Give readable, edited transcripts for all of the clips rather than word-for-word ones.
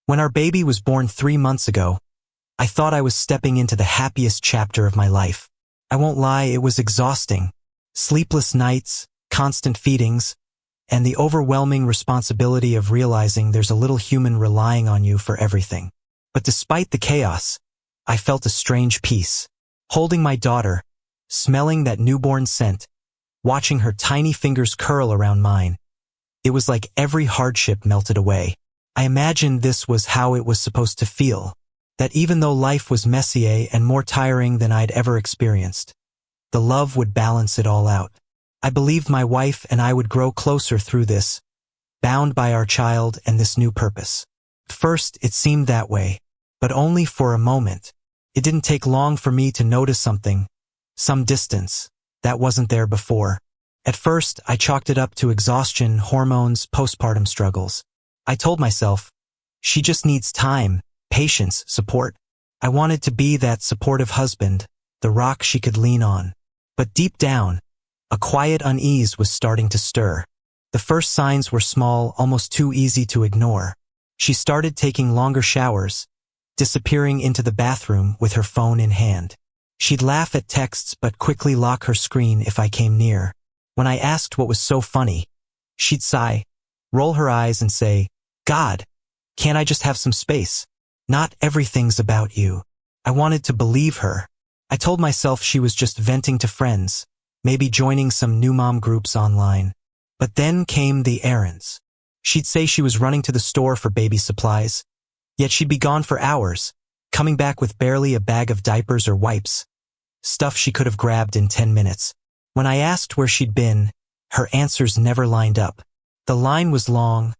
When our baby was born 3 months ago, I thought I was stepping into the happiest chapter of my life. I won't lie, it was exhausting. Sleepless nights, constant feedings, and the overwhelming responsibility of realizing there's a little human relying on you for everything. But despite the chaos, I felt a strange peace. Holding my daughter, smelling that newborn scent, watching her tiny fingers curl around mine, it was like every hardship melted away. I imagined this was how it was supposed to feel, that even though life was messier and more tiring than I'd ever experienced, the love would balance it all out. I believed my wife and I would grow closer through this, bound by our child and this new purpose. At first, it seemed that way, but only for a moment. It didn't take long for me to notice something, some distance, that wasn't there before. At first, I chalked it up to exhaustion, hormones, postpartum struggles. I told myself, she just needs time, patience, support. I wanted to be that supportive husband, the rock she could lean on. But deep down, a quiet unease was starting to stir. The first signs were small, almost too easy to ignore. She started taking longer showers, disappearing into the bathroom with her phone in hand. She'd laugh at texts but quickly lock her screen if I came near. When I asked what was so funny, she'd sigh, roll her eyes and say, "God, can't I just have some space? Not everything's about you." I wanted to believe her. I told myself she was just venting to friends, maybe joining some new mom groups online. But then came the errands. She'd say she was running to the store for baby supplies, yet she'd be gone for hours, coming back with barely a bag of diapers or wipes, stuff she could have grabbed in 10 minutes. When I asked where she'd been, her answers never lined up. The line was long,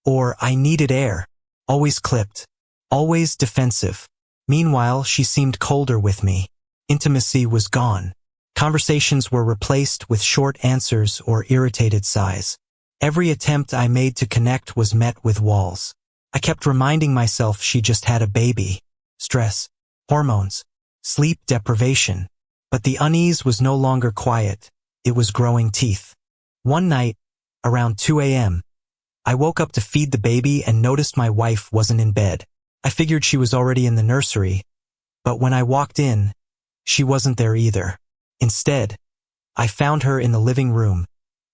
or "I needed air," always clipped, always defensive. Meanwhile, she seemed colder with me. Intimacy was gone. Conversations were replaced with short answers or irritated sighs. Every attempt I made to connect was met with walls. I kept reminding myself she just had a baby. Stress, hormones, sleep deprivation. But the unease was no longer quiet. It was growing teeth. One night, around 2 a.m., I woke up to feed the baby and noticed my wife wasn't in bed. I figured she was already in the nursery, but when I walked in, she wasn't there either. Instead, I found her in the living room,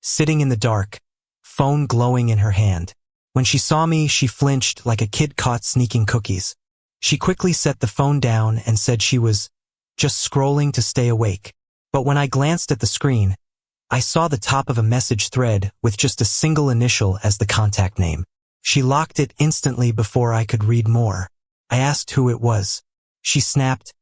sitting in the dark, phone glowing in her hand. When she saw me, she flinched like a kid caught sneaking cookies. She quickly set the phone down and said she was just scrolling to stay awake. But when I glanced at the screen, I saw the top of a message thread with just a single initial as the contact name. She locked it instantly before I could read more. I asked who it was. She snapped,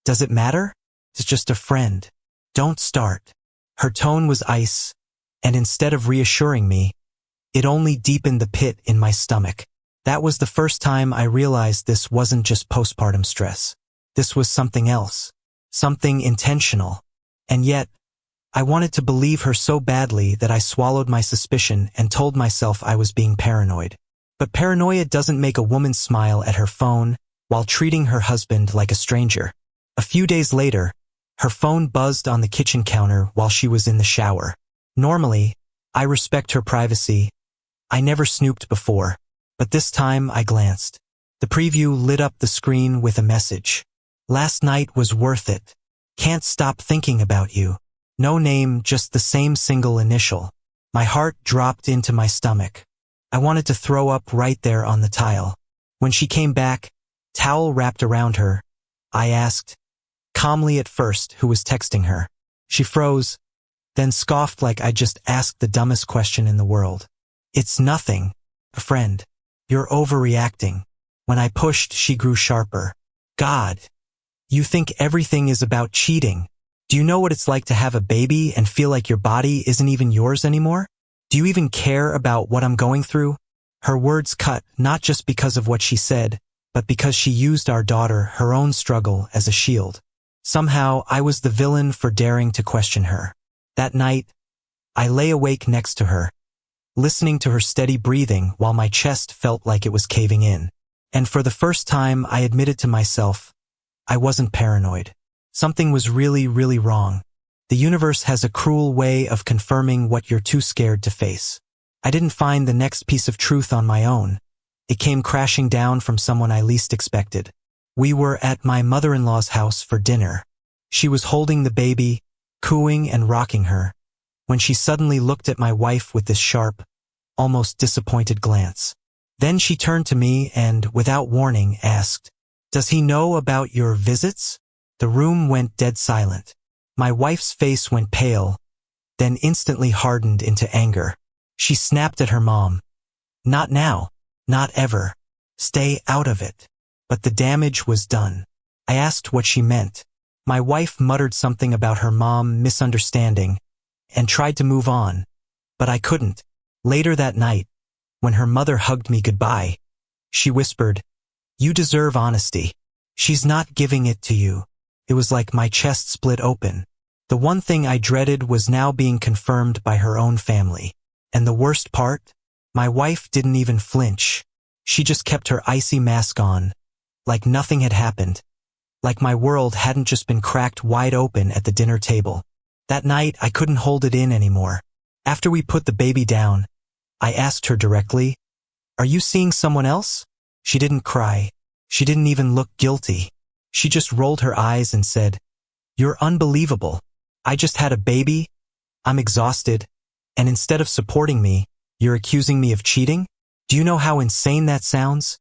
"Does it matter? It's just a friend. Don't start." Her tone was ice, and instead of reassuring me, it only deepened the pit in my stomach. That was the first time I realized this wasn't just postpartum stress. This was something else, something intentional. And yet, I wanted to believe her so badly that I swallowed my suspicion and told myself I was being paranoid. But paranoia doesn't make a woman smile at her phone while treating her husband like a stranger. A few days later, her phone buzzed on the kitchen counter while she was in the shower. Normally, I respect her privacy. I never snooped before, but this time I glanced. The preview lit up the screen with a message. "Last night was worth it. Can't stop thinking about you." No name, just the same single initial. My heart dropped into my stomach. I wanted to throw up right there on the tile. When she came back, towel wrapped around her, I asked, calmly at first, who was texting her. She froze, then scoffed like I just asked the dumbest question in the world. "It's nothing, a friend. You're overreacting." When I pushed, she grew sharper. "God, you think everything is about cheating. Do you know what it's like to have a baby and feel like your body isn't even yours anymore? Do you even care about what I'm going through?" Her words cut, not just because of what she said, but because she used our daughter, her own struggle, as a shield. Somehow, I was the villain for daring to question her. That night, I lay awake next to her, listening to her steady breathing while my chest felt like it was caving in. And for the first time, I admitted to myself, I wasn't paranoid. Something was really, really wrong. The universe has a cruel way of confirming what you're too scared to face. I didn't find the next piece of truth on my own. It came crashing down from someone I least expected. We were at my mother-in-law's house for dinner. She was holding the baby, cooing and rocking her, when she suddenly looked at my wife with this sharp, almost disappointed glance. Then she turned to me and, without warning, asked, "Does he know about your visits?" The room went dead silent. My wife's face went pale, then instantly hardened into anger. She snapped at her mom. "Not now. Not ever. Stay out of it." But the damage was done. I asked what she meant. My wife muttered something about her mom misunderstanding and tried to move on, but I couldn't. Later that night, when her mother hugged me goodbye, she whispered, "You deserve honesty. She's not giving it to you." It was like my chest split open. The one thing I dreaded was now being confirmed by her own family. And the worst part? My wife didn't even flinch. She just kept her icy mask on, like nothing had happened, like my world hadn't just been cracked wide open at the dinner table. That night, I couldn't hold it in anymore. After we put the baby down, I asked her directly, "Are you seeing someone else?" She didn't cry. She didn't even look guilty. She just rolled her eyes and said, "You're unbelievable. I just had a baby. I'm exhausted. And instead of supporting me, you're accusing me of cheating? Do you know how insane that sounds?"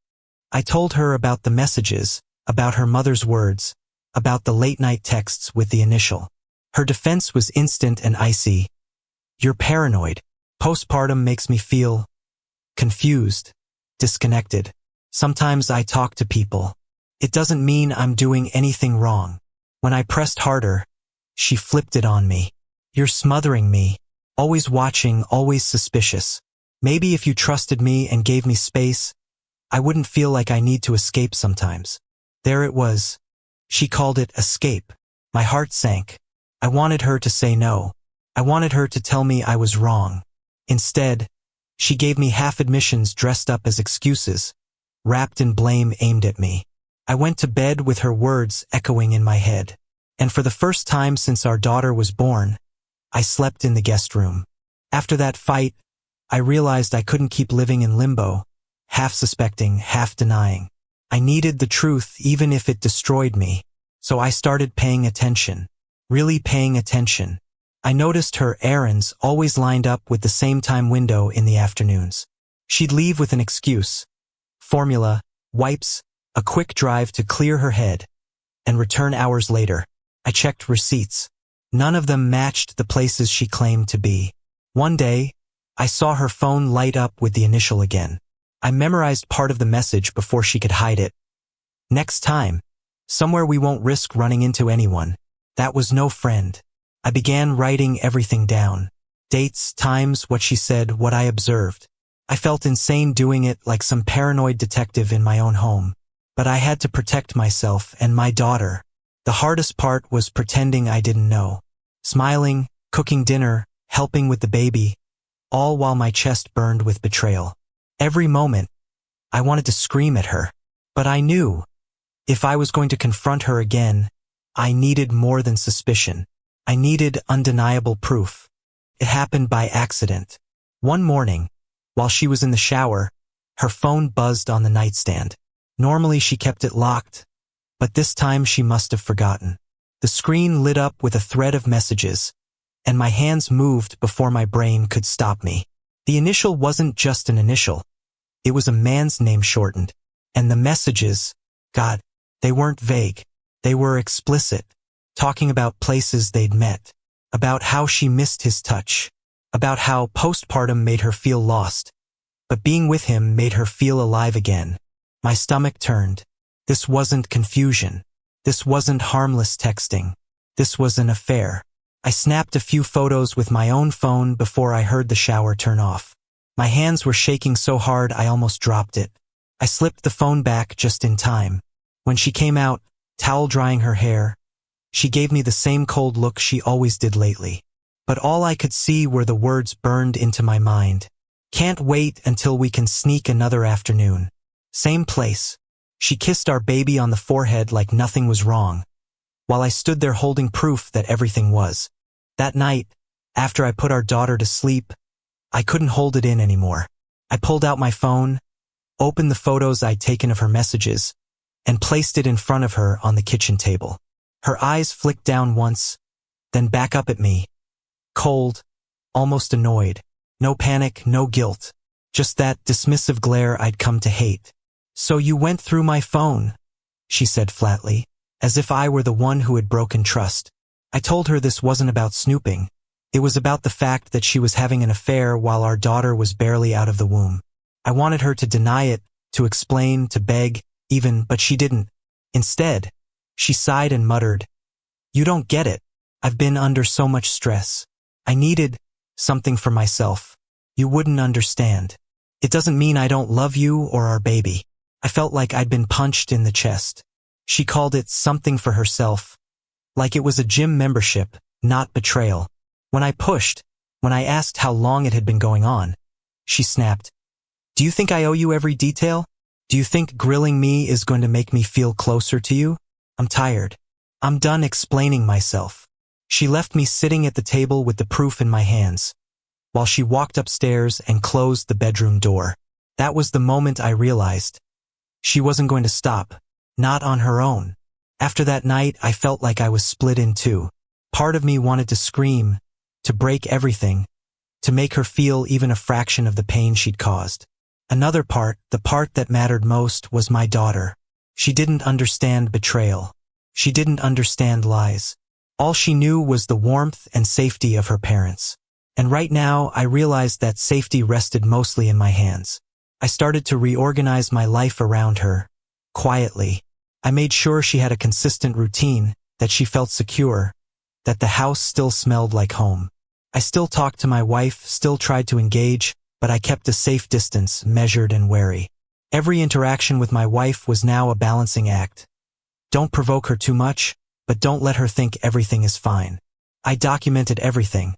I told her about the messages, about her mother's words, about the late-night texts with the initial. Her defense was instant and icy. "You're paranoid. Postpartum makes me feel confused, disconnected. Sometimes I talk to people. It doesn't mean I'm doing anything wrong." When I pressed harder, she flipped it on me. "You're smothering me. Always watching, always suspicious. Maybe if you trusted me and gave me space, I wouldn't feel like I need to escape sometimes." There it was. She called it escape. My heart sank. I wanted her to say no. I wanted her to tell me I was wrong. Instead, she gave me half admissions dressed up as excuses, wrapped in blame aimed at me. I went to bed with her words echoing in my head. And for the first time since our daughter was born, I slept in the guest room. After that fight, I realized I couldn't keep living in limbo, half suspecting, half denying. I needed the truth even if it destroyed me. So I started paying attention, really paying attention. I noticed her errands always lined up with the same time window in the afternoons. She'd leave with an excuse, formula, wipes, a quick drive to clear her head, and return hours later. I checked receipts. None of them matched the places she claimed to be. One day, I saw her phone light up with the initial again. I memorized part of the message before she could hide it. "Next time, somewhere we won't risk running into anyone." That was no friend. I began writing everything down. Dates, times, what she said, what I observed. I felt insane doing it like some paranoid detective in my own home. But I had to protect myself and my daughter. The hardest part was pretending I didn't know. Smiling, cooking dinner, helping with the baby, all while my chest burned with betrayal. Every moment, I wanted to scream at her. But I knew, if I was going to confront her again, I needed more than suspicion. I needed undeniable proof. It happened by accident. One morning, while she was in the shower, her phone buzzed on the nightstand. Normally she kept it locked, but this time she must have forgotten. The screen lit up with a thread of messages, and my hands moved before my brain could stop me. The initial wasn't just an initial. It was a man's name shortened. And the messages, God, they weren't vague. They were explicit, talking about places they'd met, about how she missed his touch, about how postpartum made her feel lost, but being with him made her feel alive again. My stomach turned. This wasn't confusion. This wasn't harmless texting. This was an affair. I snapped a few photos with my own phone before I heard the shower turn off. My hands were shaking so hard I almost dropped it. I slipped the phone back just in time. When she came out, towel drying her hair, she gave me the same cold look she always did lately. But all I could see were the words burned into my mind. "Can't wait until we can sneak another afternoon. Same place." She kissed our baby on the forehead like nothing was wrong, while I stood there holding proof that everything was. That night, after I put our daughter to sleep, I couldn't hold it in anymore. I pulled out my phone, opened the photos I'd taken of her messages, and placed it in front of her on the kitchen table. Her eyes flicked down once, then back up at me. Cold, almost annoyed. No panic, no guilt. Just that dismissive glare I'd come to hate. "So you went through my phone," she said flatly, as if I were the one who had broken trust. I told her this wasn't about snooping. It was about the fact that she was having an affair while our daughter was barely out of the womb. I wanted her to deny it, to explain, to beg, even, but she didn't. Instead, she sighed and muttered, "You don't get it. I've been under so much stress. I needed something for myself. You wouldn't understand. It doesn't mean I don't love you or our baby." I felt like I'd been punched in the chest. She called it something for herself, like it was a gym membership, not betrayal. When I pushed, when I asked how long it had been going on, she snapped, "Do you think I owe you every detail? Do you think grilling me is going to make me feel closer to you? I'm tired. I'm done explaining myself." She left me sitting at the table with the proof in my hands, while she walked upstairs and closed the bedroom door. That was the moment I realized she wasn't going to stop, not on her own. After that night, I felt like I was split in two. Part of me wanted to scream, to break everything, to make her feel even a fraction of the pain she'd caused. Another part, the part that mattered most, was my daughter. She didn't understand betrayal. She didn't understand lies. All she knew was the warmth and safety of her parents. And right now, I realized that safety rested mostly in my hands. I started to reorganize my life around her, quietly. I made sure she had a consistent routine, that she felt secure, that the house still smelled like home. I still talked to my wife, still tried to engage, but I kept a safe distance, measured and wary. Every interaction with my wife was now a balancing act. Don't provoke her too much, but don't let her think everything is fine. I documented everything.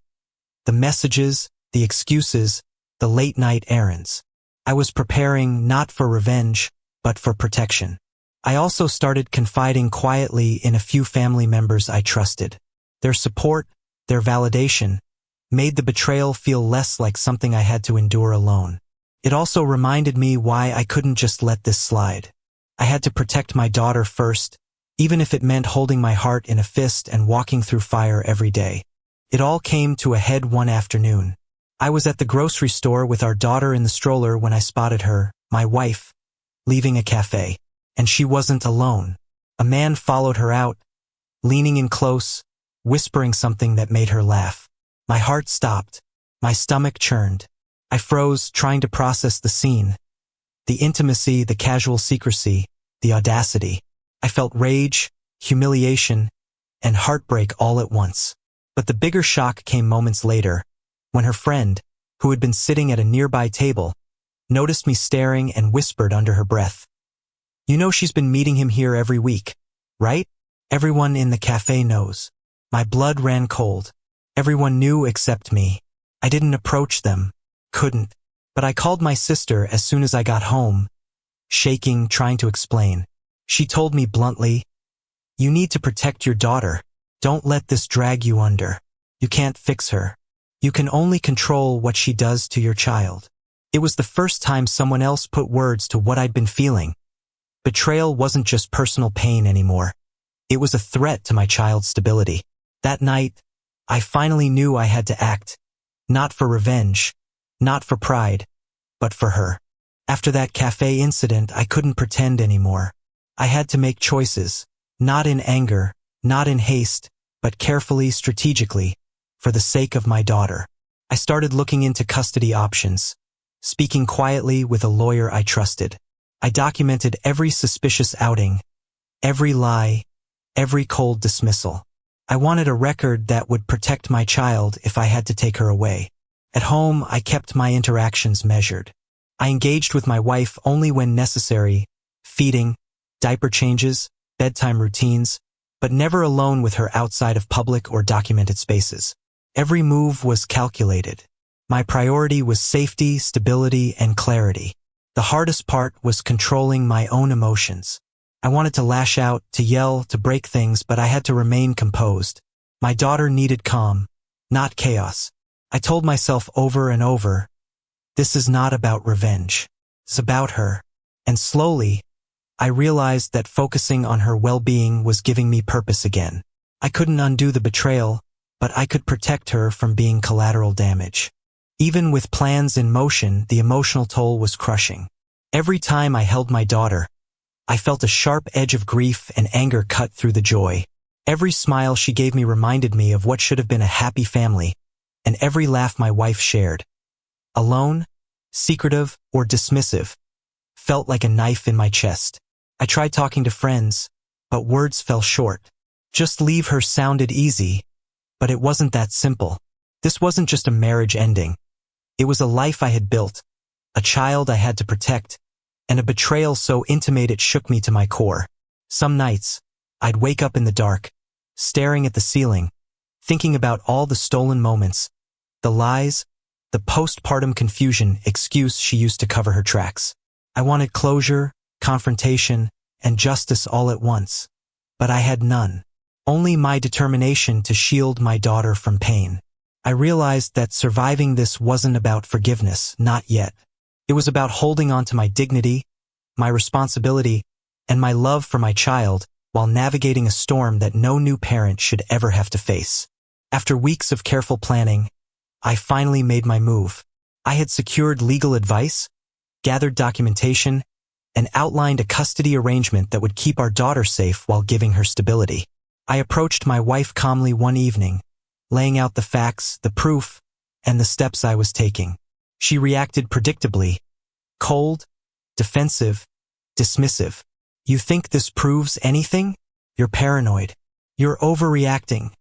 The messages, the excuses, the late-night errands. I was preparing not for revenge, but for protection. I also started confiding quietly in a few family members I trusted. Their support, their validation, made the betrayal feel less like something I had to endure alone. It also reminded me why I couldn't just let this slide. I had to protect my daughter first, even if it meant holding my heart in a fist and walking through fire every day. It all came to a head one afternoon. I was at the grocery store with our daughter in the stroller when I spotted her, my wife, leaving a cafe. And she wasn't alone. A man followed her out, leaning in close, whispering something that made her laugh. My heart stopped. My stomach churned. I froze, trying to process the scene. The intimacy, the casual secrecy, the audacity. I felt rage, humiliation, and heartbreak all at once. But the bigger shock came moments later, when her friend, who had been sitting at a nearby table, noticed me staring and whispered under her breath, "You know she's been meeting him here every week, right? Everyone in the cafe knows." My blood ran cold. Everyone knew except me. I didn't approach them. Couldn't. But I called my sister as soon as I got home, shaking, trying to explain. She told me bluntly, "You need to protect your daughter. Don't let this drag you under. You can't fix her. You can only control what she does to your child." It was the first time someone else put words to what I'd been feeling. Betrayal wasn't just personal pain anymore. It was a threat to my child's stability. That night, I finally knew I had to act. Not for revenge, not for pride, but for her. After that cafe incident, I couldn't pretend anymore. I had to make choices, not in anger, not in haste, but carefully, strategically, for the sake of my daughter. I started looking into custody options, speaking quietly with a lawyer I trusted. I documented every suspicious outing, every lie, every cold dismissal. I wanted a record that would protect my child if I had to take her away. At home, I kept my interactions measured. I engaged with my wife only when necessary, feeding, diaper changes, bedtime routines, but never alone with her outside of public or documented spaces. Every move was calculated. My priority was safety, stability, and clarity. The hardest part was controlling my own emotions. I wanted to lash out, to yell, to break things, but I had to remain composed. My daughter needed calm, not chaos. I told myself over and over, this is not about revenge. It's about her. And slowly, I realized that focusing on her well-being was giving me purpose again. I couldn't undo the betrayal, but I could protect her from being collateral damage. Even with plans in motion, the emotional toll was crushing. Every time I held my daughter, I felt a sharp edge of grief and anger cut through the joy. Every smile she gave me reminded me of what should have been a happy family, and every laugh my wife shared, alone, secretive, or dismissive, felt like a knife in my chest. I tried talking to friends, but words fell short. Just leave her sounded easy, but it wasn't that simple. This wasn't just a marriage ending. It was a life I had built, a child I had to protect, and a betrayal so intimate it shook me to my core. Some nights, I'd wake up in the dark, staring at the ceiling, thinking about all the stolen moments, the lies, the postpartum confusion excuse she used to cover her tracks. I wanted closure, confrontation, and justice all at once. But I had none. Only my determination to shield my daughter from pain. I realized that surviving this wasn't about forgiveness, not yet. It was about holding on to my dignity, my responsibility, and my love for my child while navigating a storm that no new parent should ever have to face. After weeks of careful planning, I finally made my move. I had secured legal advice, gathered documentation, and outlined a custody arrangement that would keep our daughter safe while giving her stability. I approached my wife calmly one evening, laying out the facts, the proof, and the steps I was taking. She reacted predictably, cold, defensive, dismissive. "You think this proves anything? You're paranoid. You're overreacting,"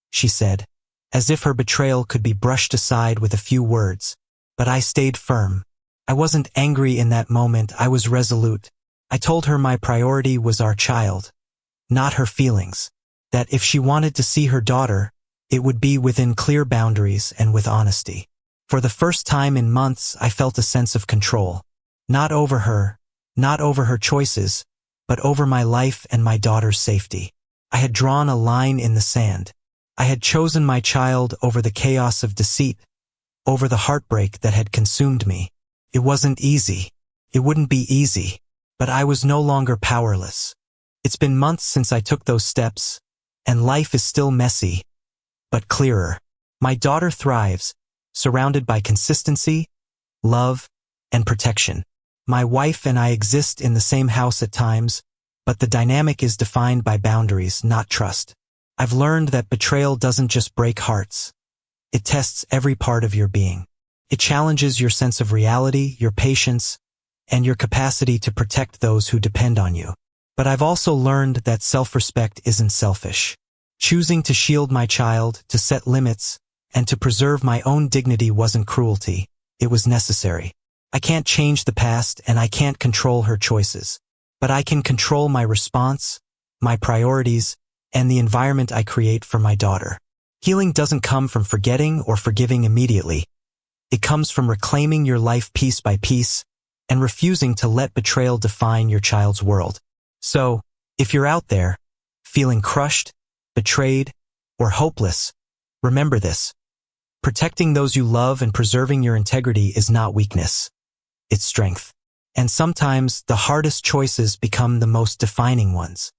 she said, as if her betrayal could be brushed aside with a few words. But I stayed firm. I wasn't angry in that moment, I was resolute. I told her my priority was our child, not her feelings. That if she wanted to see her daughter, it would be within clear boundaries and with honesty. For the first time in months, I felt a sense of control. Not over her choices, but over my life and my daughter's safety. I had drawn a line in the sand. I had chosen my child over the chaos of deceit, over the heartbreak that had consumed me. It wasn't easy. It wouldn't be easy, but I was no longer powerless. It's been months since I took those steps, and life is still messy, but clearer. My daughter thrives, surrounded by consistency, love, and protection. My wife and I exist in the same house at times, but the dynamic is defined by boundaries, not trust. I've learned that betrayal doesn't just break hearts. It tests every part of your being. It challenges your sense of reality, your patience, and your capacity to protect those who depend on you. But I've also learned that self-respect isn't selfish. Choosing to shield my child, to set limits, and to preserve my own dignity wasn't cruelty. It was necessary. I can't change the past and I can't control her choices. But I can control my response, my priorities, and the environment I create for my daughter. Healing doesn't come from forgetting or forgiving immediately. It comes from reclaiming your life piece by piece and refusing to let betrayal define your child's world. So, if you're out there, feeling crushed, betrayed, or hopeless, remember this. Protecting those you love and preserving your integrity is not weakness. It's strength. And sometimes the hardest choices become the most defining ones.